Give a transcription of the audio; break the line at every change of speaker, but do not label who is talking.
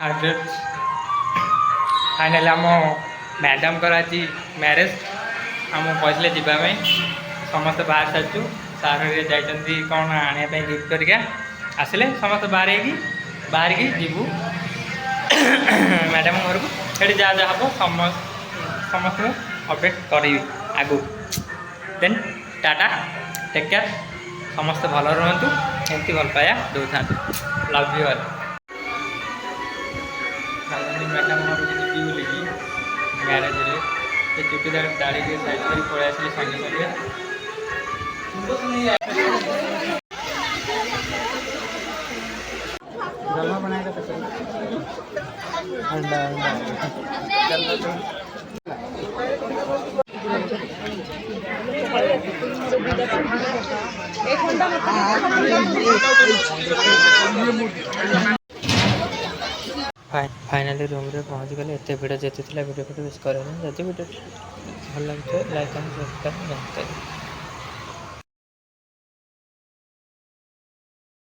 आज फाइनाली आम मैडम कर आज मैरेज आम कहते जावाई समस्त बाहर सारी सार जाती कौन आने गिफ्ट करके आसिले समस्त बाहर की जीवु मैडम घर को से जहाँ जहाँ हम समस्त अपडेट करी आगु देन टाटा टेक केयर समस्त भल रुहतु एमती भल पाया दौ था लव यू ऑल मैडम घर को जी बोली मैरेज से चुटी दाढ़ी के साइड कर पड़े आसिले संगे संगे बनाए फाइनाली रूम रे पहुँच गले एत भिड़ जी वीडियो बेस करें जब वीडियो भल लगे लाइक एंड सब्सक्राइब।